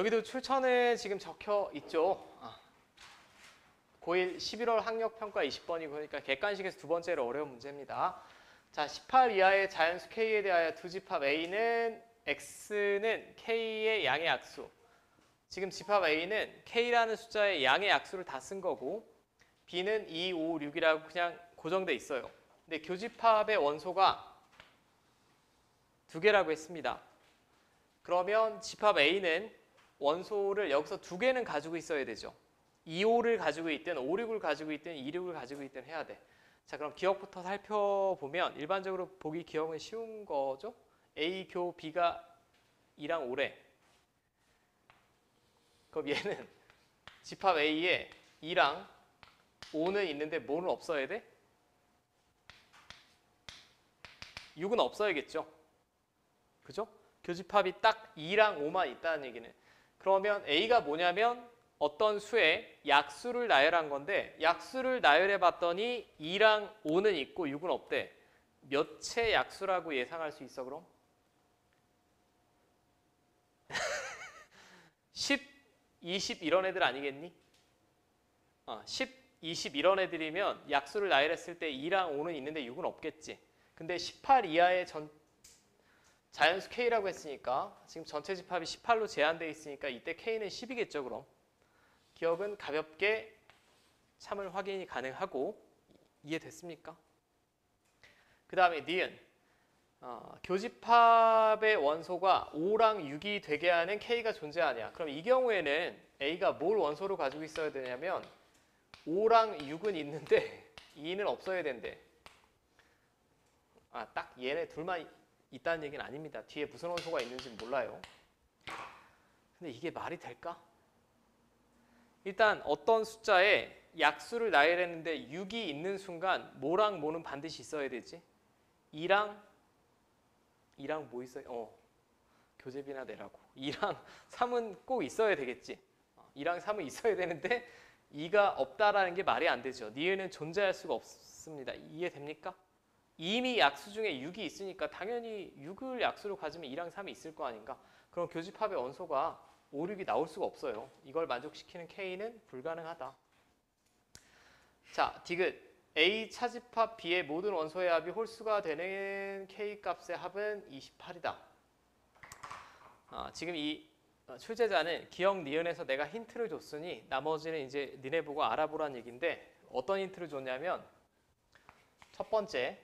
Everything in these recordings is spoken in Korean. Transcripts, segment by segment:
여기도 출처는 지금 적혀 있죠. 고1 11월 학력평가 20번이고 그러니까 객관식에서 두 번째로 어려운 문제입니다. 자, 18 이하의 자연수 K에 대하여 두 집합 A는 X는 K의 양의 약수. 지금 집합 A는 K라는 숫자의 양의 약수를 다 쓴 거고 B는 2, 5, 6이라고 그냥 고정돼 있어요. 근데 교집합의 원소가 두 개라고 했습니다. 그러면 집합 A는 원소를 여기서 두 개는 가지고 있어야 되죠. 2, 5를 가지고 있든 5, 6을 가지고 있든 2, 6을 가지고 있든 해야 돼. 자, 그럼 기억부터 살펴보면 일반적으로 보기 기억은 쉬운 거죠. A 교 B가 2랑 5래. 그럼 얘는 집합 A에 2랑 5는 있는데 뭐는 없어야 돼? 6은 없어야겠죠. 그죠? 교집합이 딱 2랑 5만 있다는 얘기는. 그러면 A가 뭐냐면 어떤 수의 약수를 나열한 건데 약수를 나열해 봤더니 2랑 5는 있고 6은 없대. 몇의 약수라고 예상할 수 있어 그럼? 10, 20 이런 애들 아니겠니? 10, 20 이런 애들이면 약수를 나열했을 때 2랑 5는 있는데 6은 없겠지. 근데 18 이하의 자연수 K라고 했으니까 지금 전체 집합이 18로 제한되어 있으니까 이때 K는 10이겠죠 그럼. 기억은 가볍게 참을 확인이 가능하고 이해됐습니까? 그 다음에 니은 교집합의 원소가 5랑 6이 되게 하는 K가 존재하냐. 그럼 이 경우에는 A가 뭘 원소로 가지고 있어야 되냐면 5랑 6은 있는데 2는 없어야 된대. 딱 얘네 둘만 있다는 얘기는 아닙니다. 뒤에 무슨 원소가 있는지 몰라요. 근데 이게 말이 될까? 일단 어떤 숫자에 약수를 나열했는데 6이 있는 순간 뭐랑 뭐는 반드시 있어야 되지? 2랑 뭐 있어요? 교재비나 내라고. 2랑 3은 꼭 있어야 되겠지. 2랑 3은 있어야 되는데 2가 없다라는 게 말이 안 되죠. 니은은 존재할 수가 없습니다. 이해됩니까? 이미 약수 중에 6이 있으니까 당연히 6을 약수로 가지면 2랑 3이 있을 거 아닌가? 그럼 교집합의 원소가 5, 6이 나올 수가 없어요. 이걸 만족시키는 K는 불가능하다. 자, 디귿. A 차집합 B의 모든 원소의 합이 홀수가 되는 K 값의 합은 28이다. 지금 이 출제자는 기억 니은에서 내가 힌트를 줬으니 나머지는 이제 니네 보고 알아보라는 얘기인데 어떤 힌트를 줬냐면 첫 번째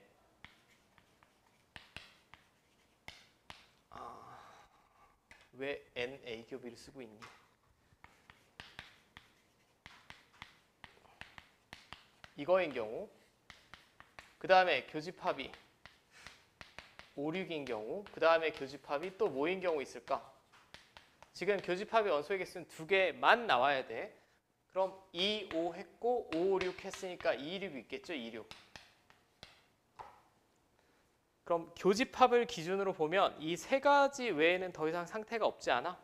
왜 NA 교비를 쓰고 있니? 이거인 경우 그 다음에 교집합이 5, 6인 경우 그 다음에 교집합이 또 뭐인 경우 있을까? 지금 교집합의 원소의 개수는 두 개만 나와야 돼. 그럼 2, 5 했고 5, 6 했으니까 2, 6 있겠죠? 2, 6. 그럼 교집합을 기준으로 보면 이 세 가지 외에는 더 이상 상태가 없지 않아?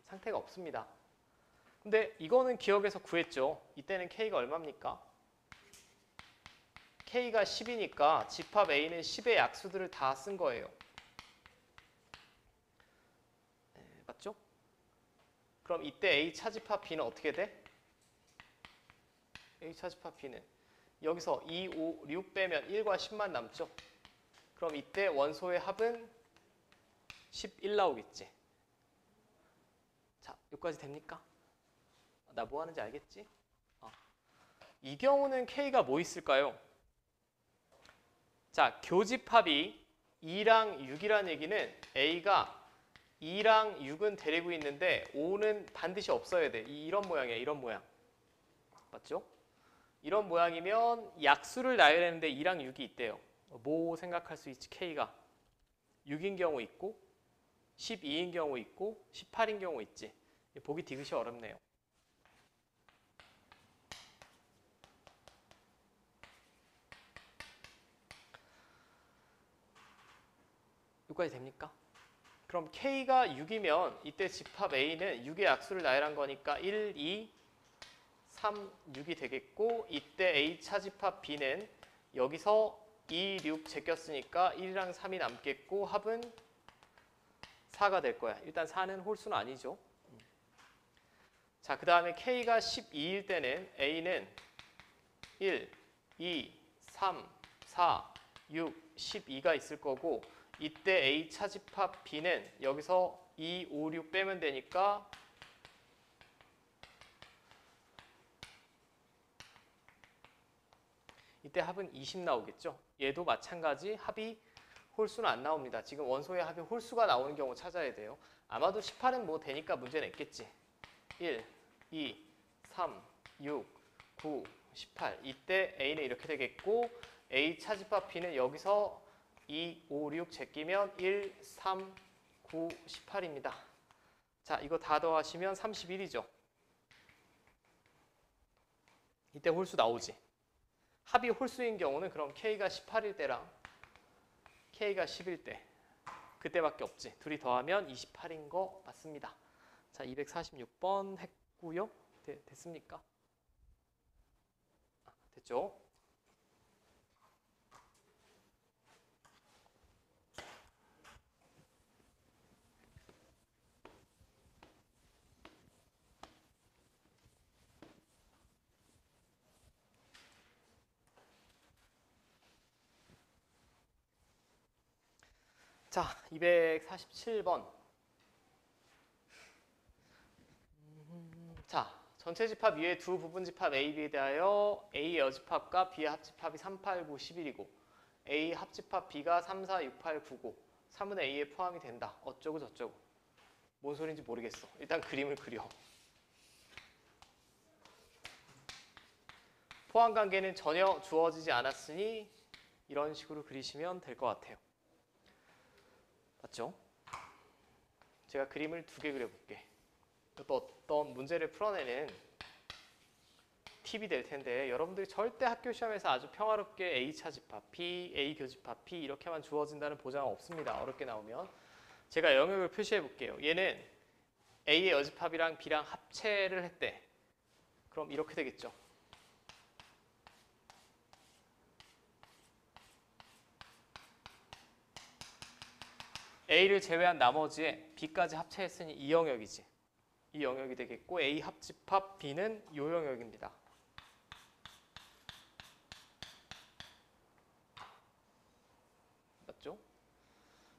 상태가 없습니다. 근데 이거는 기억에서 구했죠. 이때는 K가 얼마입니까? K가 10이니까 집합 A는 10의 약수들을 다 쓴 거예요. 맞죠? 그럼 이때 A 차집합 B는 어떻게 돼? A 차집합 B는 여기서 2, 5, 6 빼면 1과 10만 남죠? 그럼 이때 원소의 합은 11 나오겠지? 자, 여기까지 됩니까? 나 뭐 하는지 알겠지? 이 경우는 K가 뭐 있을까요? 자, 교집합이 2랑 6이라는 얘기는 A가 2랑 6은 데리고 있는데 5는 반드시 없어야 돼. 이런 모양이야. 이런 모양. 맞죠? 이런 모양이면 약수를 나열했는데 2랑 6이 있대요. 뭐 생각할 수 있지? K가 6인 경우 있고 12인 경우 있고 18인 경우 있지. 보기 디귿이 어렵네요. 여기까지 됩니까? 그럼 K가 6이면 이때 집합 A는 6의 약수를 나열한 거니까 1, 2, 3, 6이 되겠고 이때 A 차집합 B는 여기서 2, 6 제꼈으니까 1이랑 3이 남겠고 합은 4가 될 거야. 일단 4는 홀수는 아니죠. 자, 그 다음에 K가 12일 때는 A는 1, 2, 3, 4, 6, 12가 있을 거고 이때 A 차집합 B는 여기서 2, 5, 6 빼면 되니까 이때 합은 20 나오겠죠. 얘도 마찬가지 합이 홀수는 안 나옵니다. 지금 원소의 합이 홀수가 나오는 경우 찾아야 돼요. 아마도 18은 뭐 되니까 문제 냈겠지. 1, 2, 3, 6, 9, 18. 이때 A는 이렇게 되겠고 A 차집합 B는 여기서 2, 5, 6 제끼면 1, 3, 9, 18입니다. 자, 이거 다 더하시면 31이죠. 이때 홀수 나오지. 합이 홀수인 경우는 그럼 K가 18일 때랑 K가 10일 때 그때밖에 없지. 둘이 더하면 28인 거 맞습니다. 자, 246번 했고요. 됐습니까? 됐죠? 자, 247번. 자, 전체 집합 이외의 두 부분 집합 A, B에 대하여 A의 여집합과 B의 합집합이 3, 8, 9, 11이고 A 합집합 B가 3, 4, 6, 8, 9, 9 3은 A에 포함이 된다. 어쩌고 저쩌고. 뭔 소리인지 모르겠어. 일단 그림을 그려. 포함 관계는 전혀 주어지지 않았으니 이런 식으로 그리시면 될 것 같아요. 맞죠? 제가 그림을 두 개 그려볼게. 또 어떤 문제를 풀어내는 팁이 될 텐데 여러분들이 절대 학교 시험에서 아주 평화롭게 A 차집합 P, A 교집합 P 이렇게만 주어진다는 보장은 없습니다. 어렵게 나오면. 제가 영역을 표시해 볼게요. 얘는 A의 여집합이랑 B랑 합체를 했대. 그럼 이렇게 되겠죠. A를 제외한 나머지에 B까지 합체했으니 이 영역이지. 이 영역이 되겠고 A 합집합 B는 이 영역입니다. 맞죠?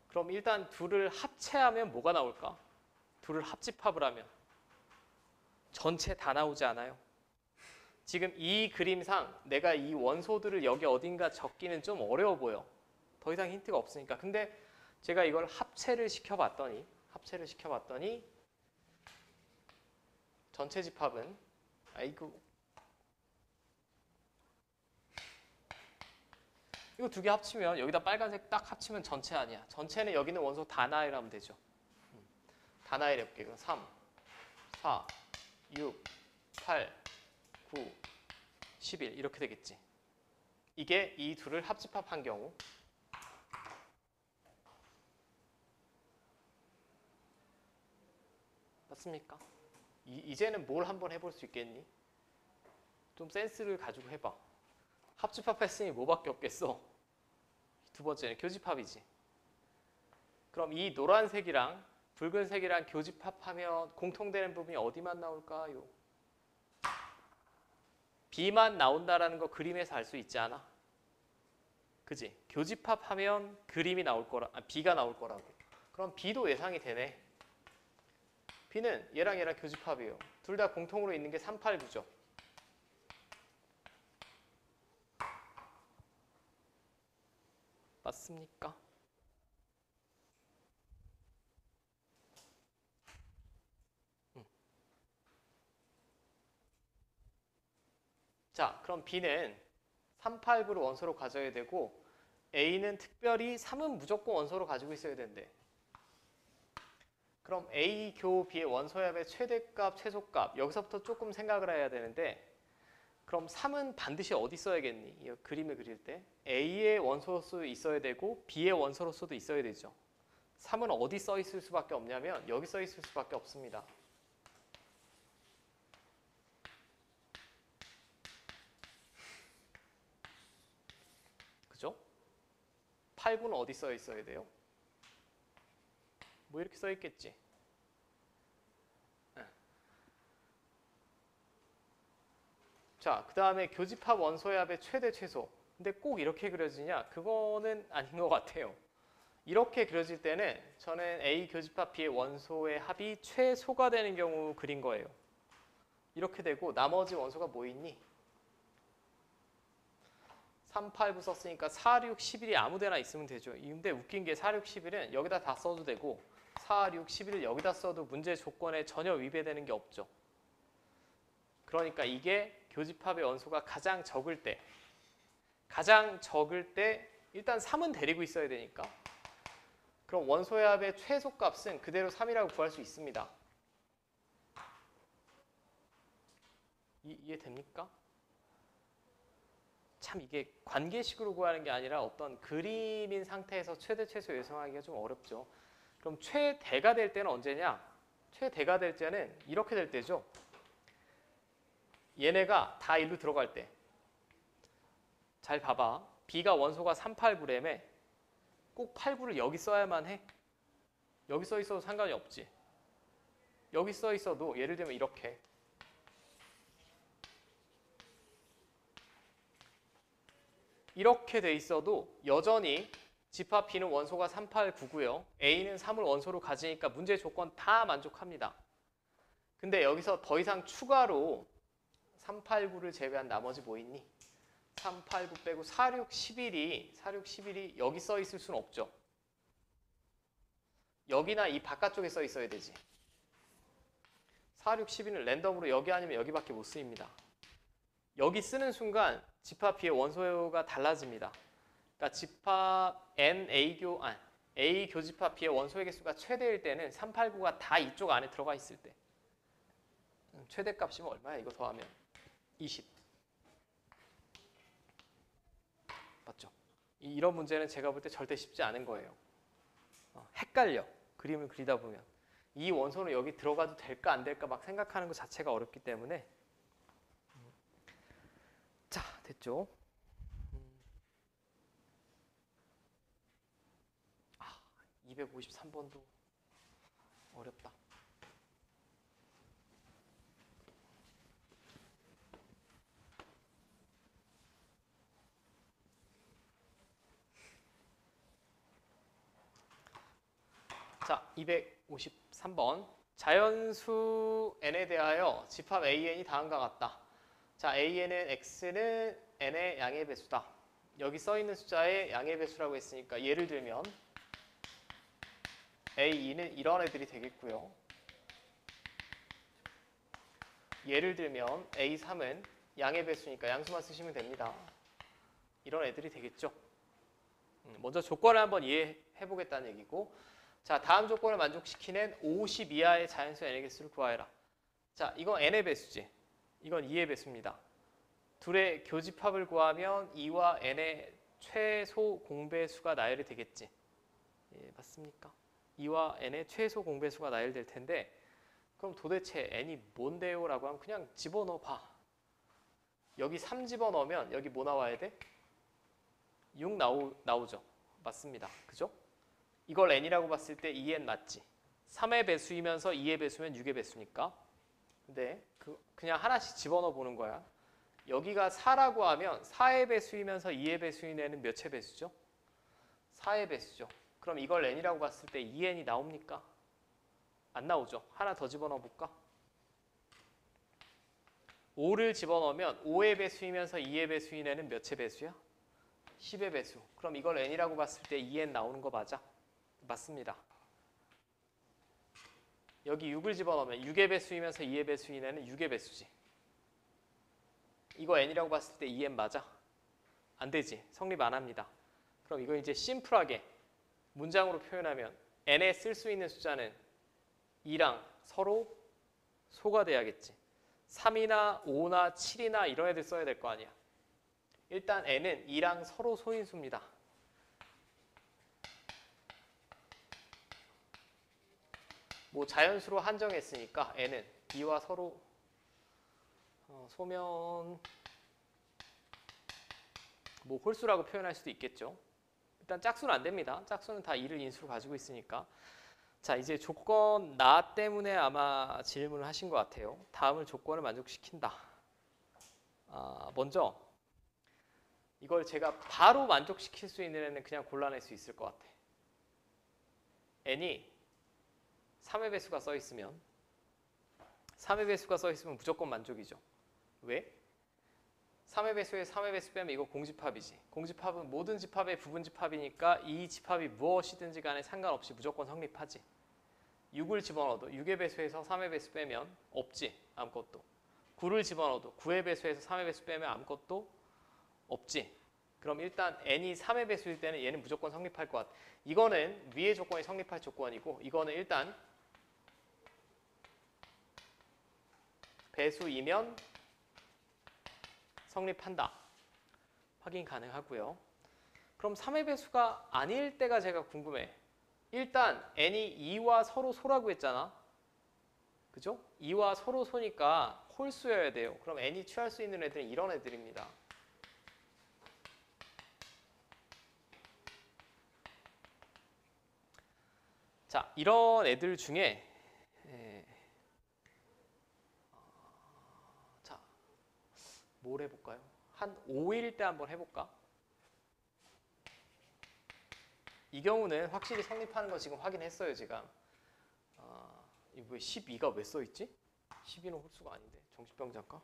그럼 일단 둘을 합체하면 뭐가 나올까? 둘을 합집합을 하면 전체 다 나오지 않아요? 지금 이 그림상 내가 이 원소들을 여기 어딘가 적기는 좀 어려워 보여. 더 이상 힌트가 없으니까. 근데 제가 이걸 합체를 시켜봤더니 전체 집합은 이거 두 개 합치면 여기다 빨간색 딱 합치면 전체 아니야. 전체는 여기는 원소 다나일 하면 되죠. 다나일 해볼게. 그럼 3, 4, 6, 8, 9, 11 이렇게 되겠지. 이게 이 둘을 합집합한 경우 맞습니까? 이제는 뭘 한번 해볼 수 있겠니? 좀 센스를 가지고 해봐. 합집합했으니 뭐밖에 없겠어? 두 번째는 교집합이지. 그럼 이 노란색이랑 붉은색이랑 교집합하면 공통되는 부분이 어디만 나올까요? B만 나온다라는 거 그림에서 알 수 있지 않아? 그지? 교집합하면 그림이 나올 거라, B가 나올 거라고. 그럼 B도 예상이 되네. B는 얘랑 얘랑 교집합이에요. 둘 다 공통으로 있는 게 3, 8, 9죠. 맞습니까? 자, 그럼 B는 3, 8, 9를 원소로 가져야 되고 A는 특별히 3은 무조건 원소로 가지고 있어야 된대. 그럼 A 교 B의 원소합의 최대값, 최소값 여기서부터 조금 생각을 해야 되는데 그럼 3은 반드시 어디 써야겠니? 이 그림을 그릴 때 A의 원소로서 있어야 되고 B의 원소로서도 있어야 되죠. 3은 어디 써 있을 수밖에 없냐면 여기 써 있을 수밖에 없습니다. 그죠? 8, 9는 어디 써 있어야 돼요? 뭐 이렇게 써 있겠지. 자, 그 다음에 교집합 원소의 합의 최대 최소. 근데 꼭 이렇게 그려지냐? 그거는 아닌 것 같아요. 이렇게 그려질 때는 저는 A 교집합 B의 원소의 합이 최소가 되는 경우 그린 거예요. 이렇게 되고 나머지 원소가 뭐 있니? 3, 8, 9 썼으니까 4, 6, 11이 아무 데나 있으면 되죠. 근데 웃긴 게 4, 6, 11은 여기다 다 써도 되고 4, 6, 11을 여기다 써도 문제 조건에 전혀 위배되는 게 없죠. 그러니까 이게 교집합의 원소가 가장 적을 때 일단 3은 데리고 있어야 되니까 그럼 원소의 합의 최소값은 그대로 3이라고 구할 수 있습니다. 이해됩니까? 참 이게 관계식으로 구하는 게 아니라 어떤 그림인 상태에서 최대 최소 예상하기가 좀 어렵죠. 그럼 최대가 될 때는 언제냐? 최대가 될 때는 이렇게 될 때죠. 얘네가 다 일로 들어갈 때. 잘 봐봐. B가 원소가 3, 8, 9래매 꼭 8, 9를 여기 써야만 해? 여기 써 있어도 상관이 없지. 여기 써 있어도 예를 들면 이렇게 돼 있어도 여전히 집합 B는 원소가 3, 8, 9고요. A는 3을 원소로 가지니까 문제 조건 다 만족합니다. 근데 여기서 더 이상 추가로 3, 8, 9를 제외한 나머지 뭐 있니? 3, 8, 9 빼고 4, 6, 11이 여기 써 있을 수는 없죠. 여기나 이 바깥쪽에 써 있어야 되지. 4, 6, 11은 랜덤으로 여기 아니면 여기밖에 못 쓰입니다. 여기 쓰는 순간 집합 B의 원소가 달라집니다. 그러니까 집합 A 교집합 B의 원소의 개수가 최대일 때는 3, 8, 9가 다 이쪽 안에 들어가 있을 때 최대값이면 얼마야? 이거 더하면 20. 맞죠? 이런 문제는 제가 볼 때 절대 쉽지 않은 거예요. 헷갈려. 그림을 그리다 보면. 이 원소는 여기 들어가도 될까 안 될까 막 생각하는 것 자체가 어렵기 때문에 자, 됐죠? 253번도 어렵다. 자, 253번. 자연수 n에 대하여 집합 an이 다음과 같다. 자, an은 x는 n의 양의 배수다. 여기 써 있는 숫자의 양의 배수라고 했으니까 예를 들면 A2는 이런 애들이 되겠고요. 예를 들면 A3은 양의 배수니까 양수만 쓰시면 됩니다. 이런 애들이 되겠죠. 먼저 조건을 한번 이해해 보겠다는 얘기고, 자, 다음 조건을 만족시키는 50 이하의 자연수 n의 개수를 구하여라. 자, 이건 n의 배수지. 이건 2의 배수입니다. 둘의 교집합을 구하면 2와 n의 최소 공배수가 나열이 되겠지. 예, 맞습니까? 2와 n의 최소 공배수가 나열될 텐데 그럼 도대체 n이 뭔데요? 라고 하면 그냥 집어넣어 봐. 여기 3 집어넣으면 여기 뭐 나와야 돼? 6 나오죠. 맞습니다. 그죠? 이걸 n이라고 봤을 때 2n 맞지? 3의 배수이면서 2의 배수면 6의 배수니까. 근데 그냥 하나씩 집어넣어 보는 거야. 여기가 4라고 하면 4의 배수이면서 2의 배수인 애는 몇의 배수죠? 4의 배수죠. 그럼 이걸 n이라고 봤을 때 2n이 나옵니까? 안 나오죠. 하나 더 집어넣어 볼까? 5를 집어넣으면 5의 배수이면서 2의 배수인 애는 몇의 배수야? 10의 배수. 그럼 이걸 n이라고 봤을 때 2n 나오는 거 맞아? 맞습니다. 여기 6을 집어넣으면 6의 배수이면서 2의 배수인 애는 6의 배수지. 이거 n이라고 봤을 때 2n 맞아? 안 되지. 성립 안 합니다. 그럼 이거 이제 심플하게 문장으로 표현하면 n에 쓸 수 있는 숫자는 2랑 서로 소가 돼야겠지. 3이나 5나 7이나 이런 애들 써야 될 거 아니야. 일단 n은 2랑 서로 소인 수입니다. 뭐 자연수로 한정했으니까 n은 2와 서로 소면 뭐 홀수라고 표현할 수도 있겠죠. 일단 짝수는 안 됩니다. 짝수는 다 2를 인수로 가지고 있으니까. 자, 이제 조건 나 때문에 아마 질문을 하신 것 같아요. 다음은 조건을 만족시킨다. 먼저 이걸 제가 바로 만족시킬 수 있는 애는 그냥 골라낼 수 있을 것 같아. n이 3의 배수가 써 있으면 3의 배수가 써 있으면 무조건 만족이죠. 왜? 3의 배수에 3의 배수 빼면 이거 공집합이지. 공집합은 모든 집합의 부분집합이니까 이 집합이 무엇이든지 간에 상관없이 무조건 성립하지. 6을 집어넣어도 6의 배수에서 3의 배수 빼면 없지. 아무것도. 9를 집어넣어도 9의 배수에서 3의 배수 빼면 아무것도 없지. 그럼 일단 n이 3의 배수일 때는 얘는 무조건 성립할 것 같아. 이거는 위의 조건이 성립할 조건이고 이거는 일단 배수이면 성립한다. 확인 가능하고요. 그럼 3의 배수가 아닐 때가 제가 궁금해. 일단 n이 2와 서로 소라고 했잖아. 그죠? 2와 서로 소니까 홀수여야 돼요. 그럼 n이 취할 수 있는 애들은 이런 애들입니다. 자, 이런 애들 중에 자, 뭘 해볼까요? 한 5일 때 한번 해볼까? 이 경우는 확실히 성립하는 거 지금 확인했어요, 제가. 이거 왜 12가 왜 써있지? 12는 홀수가 아닌데. 정신병자일까?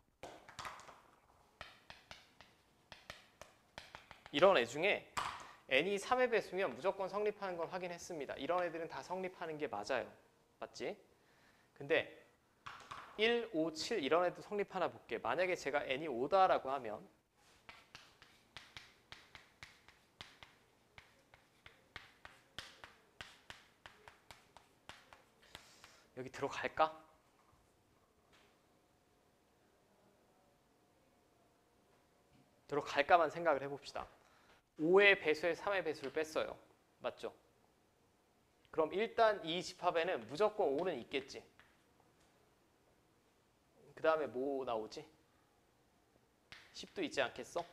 이런 애 중에 n이 3의 배수면 무조건 성립하는 걸 확인했습니다. 이런 애들은 다 성립하는 게 맞아요. 맞지? 근데 1, 5, 7 이런 애도 성립하나 볼게. 만약에 제가 n이 5다라고 하면 여기 들어갈까? 들어갈까만 생각을 해봅시다. 5의 배수에 3의 배수를 뺐어요. 맞죠? 그럼 일단 이 집합에는 무조건 5는 있겠지. 그 다음에 뭐 나오지? 10도 있지 않겠어?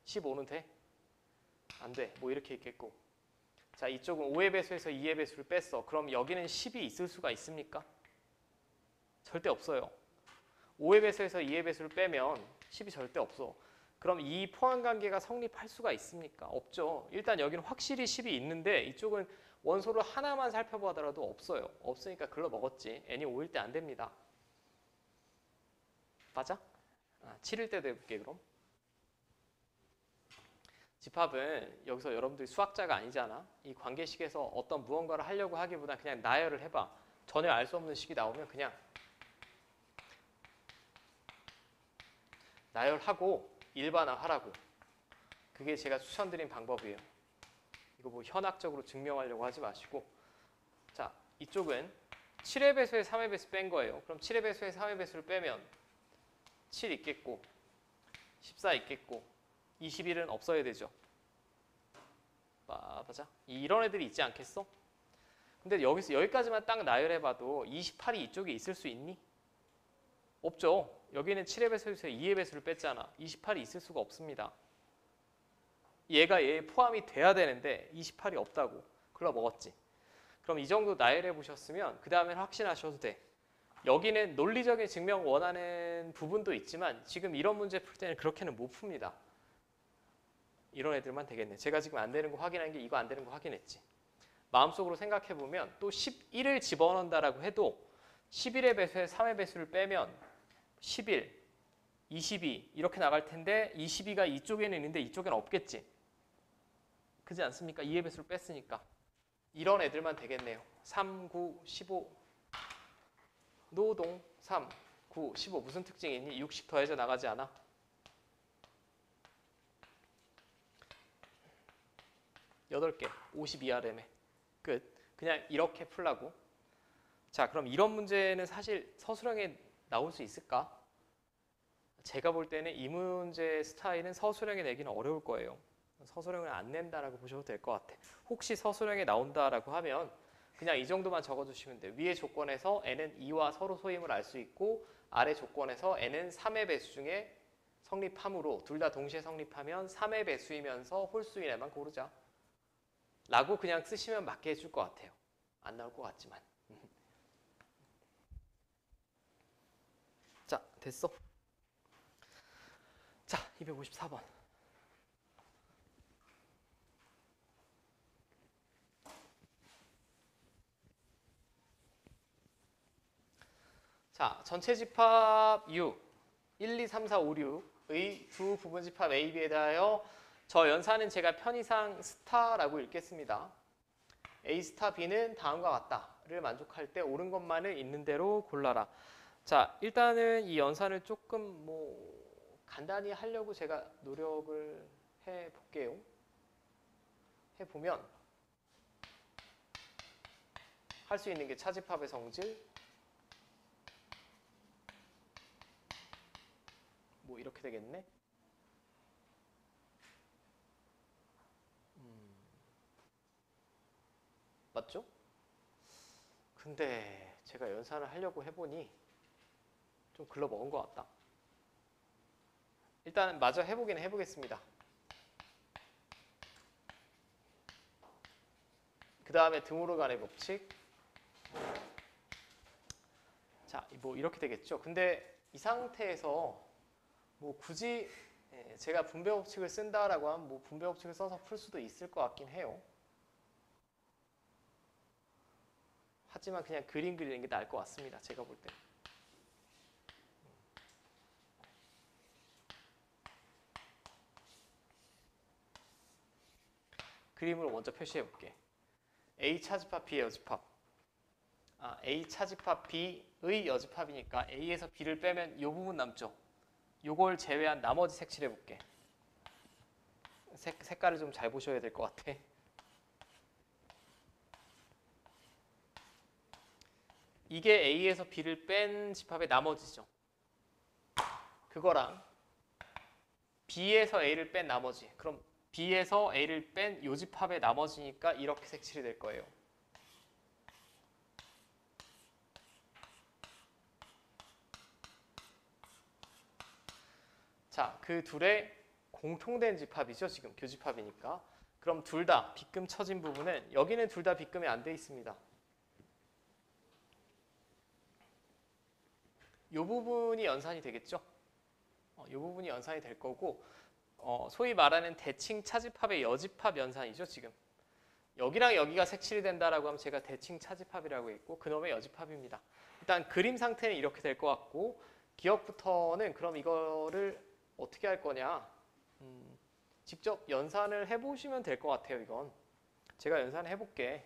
15는 돼? 안 돼. 뭐 이렇게 있겠고. 자, 이쪽은 5의 배수에서 2의 배수를 뺐어. 그럼 여기는 10이 있을 수가 있습니까? 절대 없어요. 5의 배수에서 2의 배수를 빼면 10이 절대 없어. 그럼 이 포함관계가 성립할 수가 있습니까? 없죠. 일단 여기는 확실히 10이 있는데 이쪽은 원소를 하나만 살펴보더라도 없어요. 없으니까 글러 먹었지. n이 5일 때 안 됩니다. 맞아? 7일 때도 해볼게 그럼. 집합은 여기서 여러분들이 수학자가 아니잖아. 이 관계식에서 어떤 무언가를 하려고 하기보다 그냥 나열을 해봐. 전혀 알 수 없는 식이 나오면 그냥 나열하고 일반화하라고. 그게 제가 추천드린 방법이에요. 이거 뭐 현학적으로 증명하려고 하지 마시고. 자, 이쪽은 7의 배수에 3의 배수 뺀 거예요. 그럼 7의 배수에 3의 배수를 빼면 7 있겠고 14 있겠고 21은 없어야 되죠. 맞아? 이런 애들이 있지 않겠어? 근데 여기까지만 딱 나열해봐도 28이 이쪽에 있을 수 있니? 없죠. 여기는 7의 배수에서 2의 배수를 뺐잖아. 28이 있을 수가 없습니다. 얘가 얘에 포함이 돼야 되는데 28이 없다고. 글러 먹었지. 그럼 이 정도 나열해 보셨으면 그 다음엔 확신하셔도 돼. 여기는 논리적인 증명 원하는 부분도 있지만 지금 이런 문제 풀 때는 그렇게는 못 풉니다. 이런 애들만 되겠네. 제가 지금 안 되는 거 확인한 게 이거 안 되는 거 확인했지. 마음속으로 생각해 보면 또 11을 집어넣는다라고 해도 11의 배수에 3의 배수를 빼면 11, 22 이렇게 나갈 텐데 22가 이쪽에는 있는데 이쪽에는 없겠지. 그렇지 않습니까? 2의 배수를 뺐으니까. 이런 애들만 되겠네요. 3, 9, 15 노동 3, 9, 15 무슨 특징이 있니? 60 더해져 나가지 않아? 여덟 개 52RM에 끝. 그냥 이렇게 풀라고. 자, 그럼 이런 문제는 사실 서술형에 나올 수 있을까? 제가 볼 때는 이 문제 스타일은 서술형에 내기는 어려울 거예요. 서술형을 안 낸다라고 보셔도 될 것 같아. 혹시 서술형에 나온다라고 하면 그냥 이 정도만 적어주시면 돼요. 위의 조건에서 n은 2와 서로 소임을 알 수 있고 아래 조건에서 n은 3의 배수 중에 성립함으로 둘 다 동시에 성립하면 3의 배수이면서 홀수인 애만 고르자. 라고 그냥 쓰시면 맞게 해줄 것 같아요. 안 나올 것 같지만. 자, 됐어. 자, 254번. 자, 전체 집합 U 1, 2, 3, 4, 5, 6의 두 부분 집합 A, B에 대하여 저 연산은 제가 편의상 스타라고 읽겠습니다. A 스타 B는 다음과 같다를 만족할 때 옳은 것만을 있는 대로 골라라. 자, 일단은 이 연산을 조금 간단히 하려고 제가 노력을 해볼게요. 해보면 할 수 있는 게 차집합의 성질, 이렇게 되겠네. 맞죠? 근데 제가 연산을 하려고 해보니 좀 글러먹은 것 같다. 일단 마저 해보긴 해보겠습니다. 그 다음에 등으로 간의 법칙. 자, 이렇게 되겠죠. 근데 이 상태에서 굳이 제가 분배 법칙을 쓴다라고 하면 분배 법칙을 써서 풀 수도 있을 것 같긴 해요. 하지만 그냥 그림 그리는 게 나을 것 같습니다. 제가 볼 때. 그림으로 먼저 표시해 볼게. A 차집합, B의 여집합. A 차집합 B의 여집합이니까 A에서 B를 빼면 이 부분 남죠. 요걸 제외한 나머지 색칠해 볼게. 색깔을 좀 잘 보셔야 될 것 같아. 이게 A에서 B를 뺀 집합의 나머지죠. 그거랑 B에서 A를 뺀 나머지. 그럼 B에서 A를 뺀 요 집합의 나머지니까 이렇게 색칠이 될 거예요. 자, 그 둘의 공통된 집합이죠. 지금 교집합이니까. 그럼 둘 다 빗금 처진 부분은 여기는 둘 다 빗금이 안 돼 있습니다. 이 부분이 연산이 되겠죠. 이 부분이 연산이 될 거고 소위 말하는 대칭 차집합의 여집합 연산이죠. 지금 여기랑 여기가 색칠이 된다라고 하면 제가 대칭 차집합이라고 했고 그놈의 여집합입니다. 일단 그림 상태는 이렇게 될 것 같고 기억부터는 그럼 이거를 어떻게 할 거냐 직접 연산을 해보시면 될 것 같아요. 이건 제가 연산을 해볼게.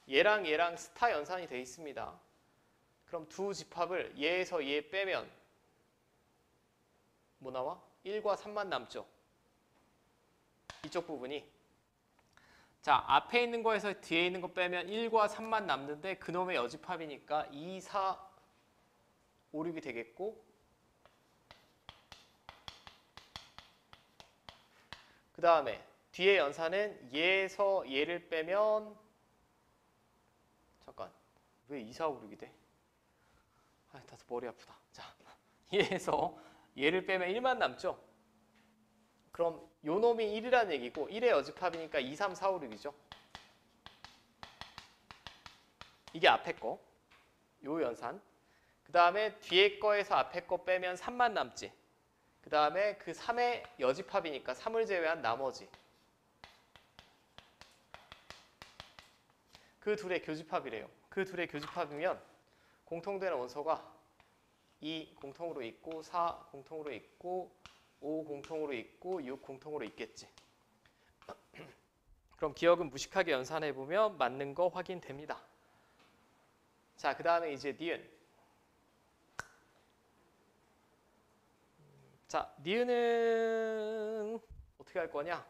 얘랑 얘랑 스타 연산이 돼 있습니다. 그럼 두 집합을 얘에서 얘 빼면 뭐 나와? 1과 3만 남죠. 이쪽 부분이. 자, 앞에 있는 거에서 뒤에 있는 거 빼면 1과 3만 남는데 그놈의 여집합이니까 2, 4, 5, 6이 되겠고 그 다음에 뒤에 연산은 얘에서 얘를 빼면 잠깐 왜 2, 4, 5, 6이 돼? 다소 머리 아프다. 자, 얘에서 얘를 빼면 1만 남죠? 그럼 요 놈이 1이라는 얘기고 1의 여집합이니까 2, 3, 4, 5, 6이죠. 이게 앞에 거. 요 연산. 그 다음에 뒤에 거에서 앞에 거 빼면 3만 남지. 그 다음에 그 3의 여집합이니까 3을 제외한 나머지. 그 둘의 교집합이래요. 그 둘의 교집합이면 공통되는 원소가 2 공통으로 있고 4 공통으로 있고 5 공통으로 있고 6 공통으로 있겠지. 그럼 기억은 무식하게 연산해보면 맞는 거 확인됩니다. 자, 그 다음에 이제 니은. 자, 니은은 어떻게 할 거냐?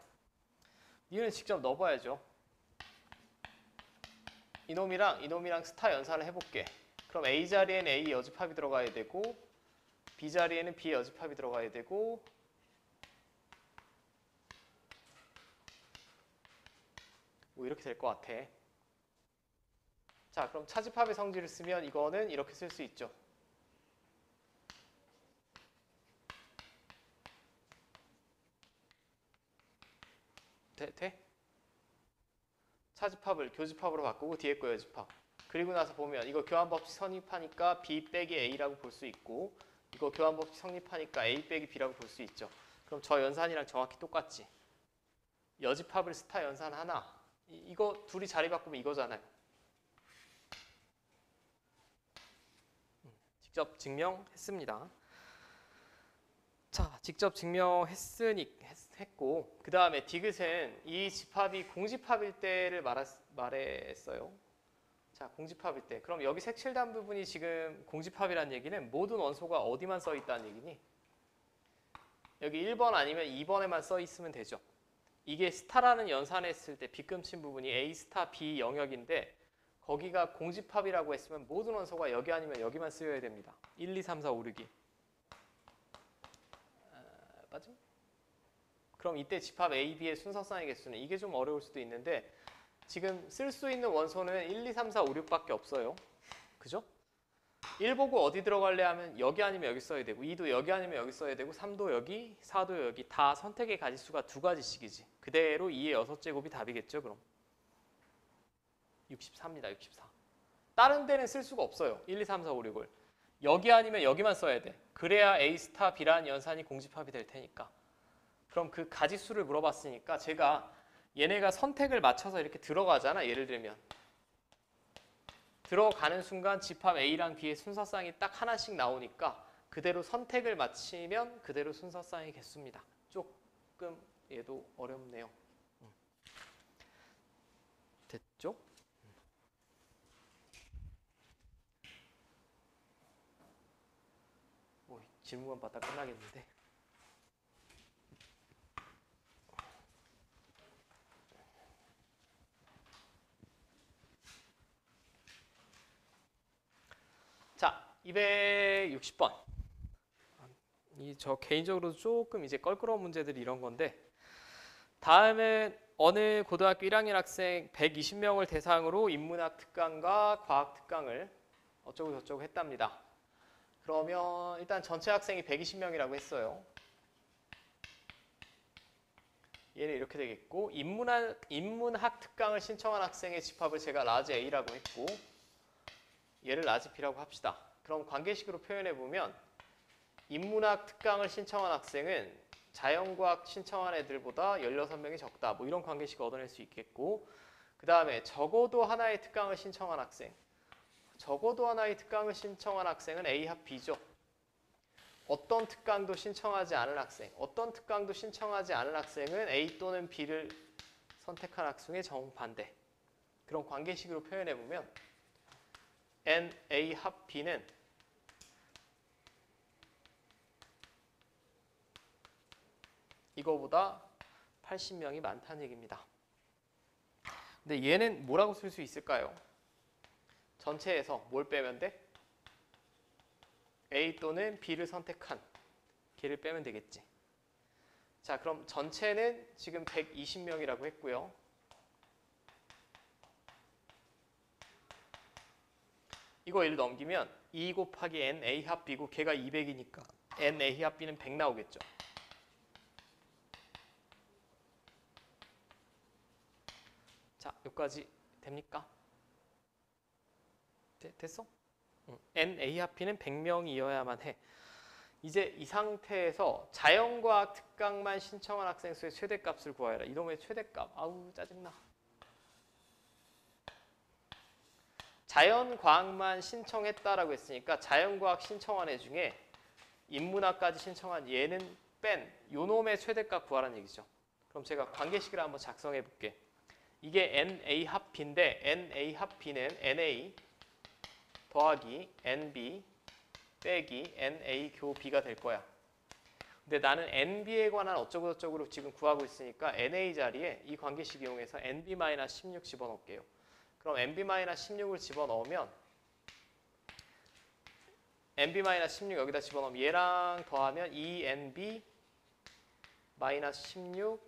니은은 직접 넣어봐야죠. 이놈이랑 스타 연산을 해볼게. 그럼 A 자리에는 A 여집합이 들어가야 되고 B 자리에는 B 여집합이 들어가야 되고 이렇게 될 것 같아. 자, 그럼 차집합의 성질을 쓰면 이거는 이렇게 쓸 수 있죠. 돼? 차집합을 교집합으로 바꾸고 뒤에 거 여집합. 그리고 나서 보면 이거 교환법칙 성립하니까 B 빼기 A라고 볼 수 있고 이거 교환법칙 성립하니까 A 빼기 B라고 볼 수 있죠. 그럼 저 연산이랑 정확히 똑같지. 여집합을 스타 연산 하나. 이거 둘이 자리 바꾸면 이거잖아요. 직접 증명했습니다. 자, 직접 증명했고 그 다음에 디귿은 이 집합이 공집합일 때를 말했어요. 자, 공집합일 때. 그럼 여기 색칠단 부분이 지금 공집합이라는 얘기는 모든 원소가 어디만 써 있다는 얘기니? 여기 1번 아니면 2번에만 써 있으면 되죠. 이게 스타라는 연산했을 때 빗금친 부분이 A 스타 B 영역인데 거기가 공집합이라고 했으면 모든 원소가 여기 아니면 여기만 쓰여야 됩니다. 1, 2, 3, 4, 5, 6이. 맞죠? 그럼 이때 집합 A, B의 순서쌍의 개수는 이게 좀 어려울 수도 있는데 지금 쓸 수 있는 원소는 1, 2, 3, 4, 5, 6밖에 없어요. 그죠? 1 보고 어디 들어갈래 하면 여기 아니면 여기 써야 되고 2도 여기 아니면 여기 써야 되고 3도 여기, 4도 여기 다 선택의 가지수가 2가지씩이지. 그대로 2의 6제곱이 답이겠죠, 그럼. 64입니다, 64. 다른 데는 쓸 수가 없어요. 1, 2, 3, 4, 5, 6을. 여기 아니면 여기만 써야 돼. 그래야 A 스타 B라는 연산이 공집합이 될 테니까. 그럼 그 가지수를 물어봤으니까 제가 얘네가 선택을 맞춰서 이렇게 들어가잖아. 예를 들면. 들어가는 순간 집합 A랑 B의 순서쌍이 딱 하나씩 나오니까 그대로 선택을 마치면 그대로 순서쌍의 개수입니다. 조금 얘도 어렵네요. 됐죠? 질문만 받다 끝나겠는데. 자, 260번. 저 개인적으로 조금 이제 껄끄러운 문제들이 이런 건데 다음은 어느 고등학교 1학년 학생 120명을 대상으로 인문학 특강과 과학 특강을 어쩌고 저쩌고 했답니다. 그러면 일단 전체 학생이 120명이라고 했어요. 얘는 이렇게 되겠고 인문학 특강을 신청한 학생의 집합을 제가 라지 A라고 했고 얘를 라지 B라고 합시다. 그럼 관계식으로 표현해보면 인문학 특강을 신청한 학생은 자연과학 신청한 애들보다 16명이 적다. 뭐 이런 관계식을 얻어낼 수 있겠고 그 다음에 적어도 하나의 특강을 신청한 학생 적어도 하나의 특강을 신청한 학생은 A 합 B죠. 어떤 특강도 신청하지 않은 학생 어떤 특강도 신청하지 않은 학생은 A 또는 B를 선택한 학생의 정반대. 그런 관계식으로 표현해보면 N A 합 B는 이거보다 80명이 많다는 얘기입니다. 근데 얘는 뭐라고 쓸 수 있을까요? 전체에서 뭘 빼면 돼? A 또는 B를 선택한 걔를 빼면 되겠지. 자, 그럼 전체는 지금 120명이라고 했고요. 이거 1을 넘기면 2 곱하기 N A 합 B고 걔가 200이니까 N A 합 B는 100 나오겠죠. 자, 여기까지 됩니까? 됐어? N A 합 B는 100명이어야만 해. 이제 이 상태에서 자연과학 특강만 신청한 학생 수의 최대값을 구하여라. 이놈의 최대값. 아우 짜증나. 자연과학만 신청했다라고 했으니까 자연과학 신청한 애 중에 인문학까지 신청한 얘는 뺀 요놈의 최대값 구하라는 얘기죠. 그럼 제가 관계식을 한번 작성해 볼게. 이게 NA 합 B인데 NA 합 B는 NA 더하기 NB 빼기 NA 교 B가 될 거야. 근데 나는 NB에 관한 어쩌고저쩌고로 지금 구하고 있으니까 NA 자리에 이 관계식 이용해서 NB-16 집어넣을게요. 그럼 NB-16을 집어넣으면 NB-16 여기다 집어넣으면 얘랑 더하면 2NB-16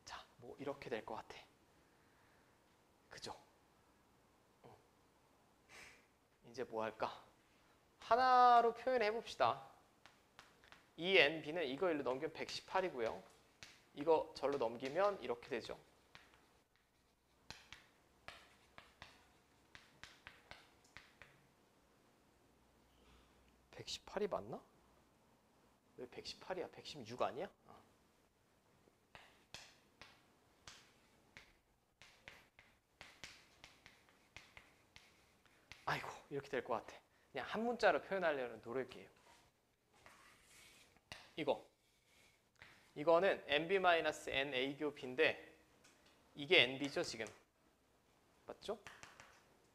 자, 뭐 이렇게 될 것 같아. 그죠? 이제 뭐 할까? 하나로 표현해 봅시다. 2NB는 이거 일로 넘기면 118이고요. 이거 절로 넘기면 이렇게 되죠. 118이 맞나? 왜 118이야? 116 아니야? 아이고 이렇게 될 것 같아. 그냥 한 문자로 표현하려는 노력이에요. 이거는 nb-n a교비인데 이게 nb죠 지금. 맞죠?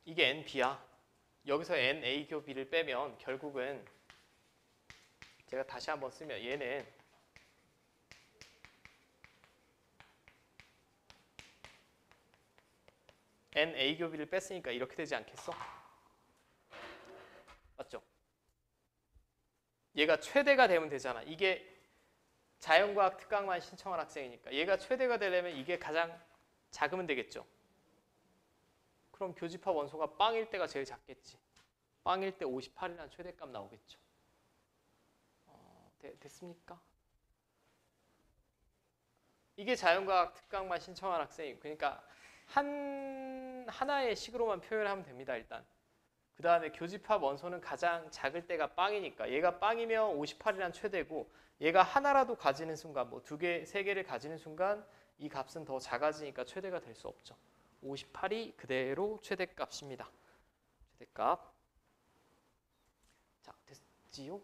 이게 nb야. 여기서 n a교비를 빼면 결국은 제가 다시 한번 쓰면 얘는 n a교비를 뺐으니까 이렇게 되지 않겠어? 맞죠? 얘가 최대가 되면 되잖아. 이게 자연과학 특강만 신청한 학생이니까 얘가 최대가 되려면 이게 가장 작으면 되겠죠. 그럼 교집합 원소가 빵일 때가 제일 작겠지. 빵일 때 58이라는 최대값 나오겠죠. 됐습니까? 이게 자연과학 특강만 신청한 학생이고 그러니까 하나의 식으로만 표현하면 됩니다. 일단. 그 다음에 교집합 원소는 가장 작을 때가 빵이니까 얘가 빵이면 58이란 최대고 얘가 하나라도 가지는 순간 뭐 2개, 3개를 가지는 순간 이 값은 더 작아지니까 최대가 될 수 없죠. 58이 그대로 최대값입니다. 최대값. 자, 됐지요?